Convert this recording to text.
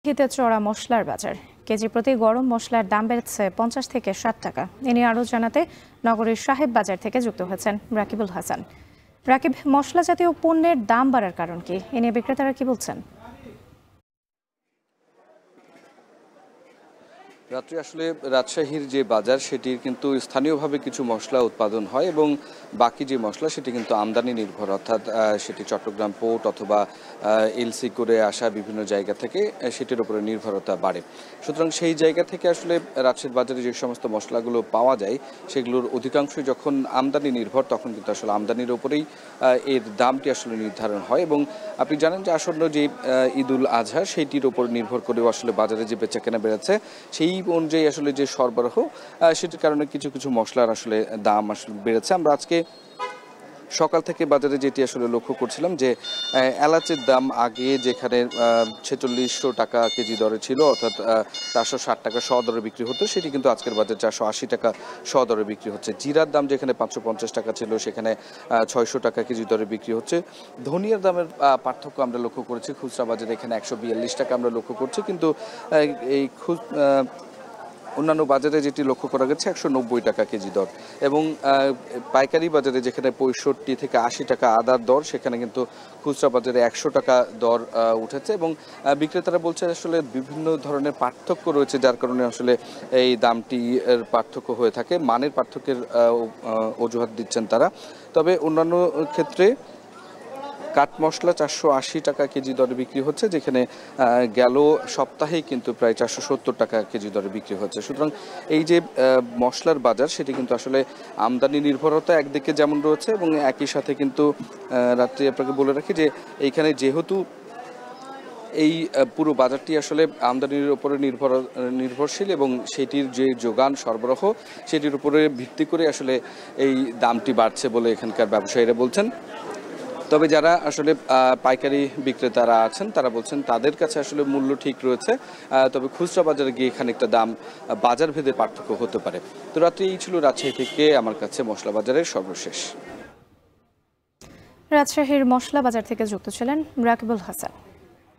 রাজশাহীতে চড়া মশলার বাজার। কেজি প্রতি গরম মশলার দাম বেড়েছে 50 থেকে 60 টাকা। এ নিয়ে আরও জানাতে নগরীর সাহেব বাজার থেকে যুক্ত হয়েছেন রাকিবুল হাসান। রাকিব, মশলা জাতীয় পণ্যের দাম বাড়ার কারণ কি? এ নিয়ে বিক্রেতারা কি বলছেন? রাত্রি আসলে রাজশাহীর যে বাজার সেটির কিন্তু স্থানীয়ভাবে কিছু মশলা উৎপাদন হয় এবং বাকি যে মশলা সেটি কিন্তু আমদানি নির্ভর, অর্থাৎ সেটি চট্টগ্রাম পোর্ট অথবা এলসি করে আসা বিভিন্ন জায়গা থেকে সেটির উপরে নির্ভরতা বাড়ে। সুতরাং সেই জায়গা থেকে আসলে রাজশাহীর বাজারে যে সমস্ত মশলাগুলো পাওয়া যায় সেগুলোর অধিকাংশই যখন আমদানি নির্ভর তখন কিন্তু আসলে আমদানির উপরেই এর দামটি আসলে নির্ধারণ হয়। এবং আপনি জানেন যে আসন্ন যে ঈদুল আজহা সেইটির উপর নির্ভর করেও আসলে বাজারে যে বেচাকেনা বেড়েছে, সেই অনুযায়ী আসলে যে সরবরাহ সেটির কারণে কিছু কিছু মশলার আসলে দাম আসলে বেড়েছে। আমরা আজকে সকাল থেকে বাজারে যেটি আসলে লক্ষ্য করছিলাম যে এলাচের দাম আগে যেখানে 4600 টাকা কেজি দরে ছিল, অর্থাৎ 460 টাকা শ দরে বিক্রি হতো, সেটি কিন্তু আজকের বাজারে 480 টাকা শ দরে বিক্রি হচ্ছে। জিরার দাম যেখানে 550 টাকা ছিল সেখানে 600 টাকা কেজি দরে বিক্রি হচ্ছে। ধনিয়ার দামের পার্থক্য আমরা লক্ষ্য করেছি, খুচরা বাজারে এখানে 142 টাকা আমরা লক্ষ্য করছি, কিন্তু এই অন্যান্য বাজারে যেটি লক্ষ্য করা গেছে 190 টাকা কেজি দর। এবং পাইকারি বাজারে যেখানে 65 থেকে 80 টাকা আদার দর, সেখানে কিন্তু খুচরা বাজারে 100 টাকা দর উঠেছে। এবং বিক্রেতারা বলছে আসলে বিভিন্ন ধরনের পার্থক্য রয়েছে, যার কারণে আসলে এই দামটি পার্থক্য হয়ে থাকে। মানের পার্থক্যের অজুহাত দিচ্ছেন তারা। তবে অন্যান্য ক্ষেত্রে কাঠ মশলা 480 টাকা কেজি দরে বিক্রি হচ্ছে, যেখানে গেল সপ্তাহেই কিন্তু প্রায় 470 টাকা কেজি দরে বিক্রি হচ্ছে। সুতরাং এই যে মশলার বাজার সেটি কিন্তু আসলে আমদানি নির্ভরতা একদিকে যেমন রয়েছে, এবং একই সাথে কিন্তু রাত্রি আপনাকে বলে রাখি যে এইখানে যেহেতু এই পুরো বাজারটি আসলে আমদানির উপরে নির্ভরশীল এবং সেটির যে যোগান সরবরাহ সেটির উপরে ভিত্তি করে আসলে এই দামটি বাড়ছে বলে এখানকার ব্যবসায়ীরা বলছেন। তবে যারা আসলে পাইকারি বিক্রেতারা আছেন তারা বলছেন তাদের কাছে আসলে মূল্য ঠিক রয়েছে, তবে খুচরা বাজারে গিয়ে খানিকটা দাম বাজার ভেদে পার্থক্য হতে পারে। তো রাত্রি এই ছিল রাজশাহী থেকে আমার কাছে মশলা বাজারের সর্বশেষ। রাজশাহীর মশলা বাজার থেকে যুক্ত ছিলেন রাকিবুল হাসান।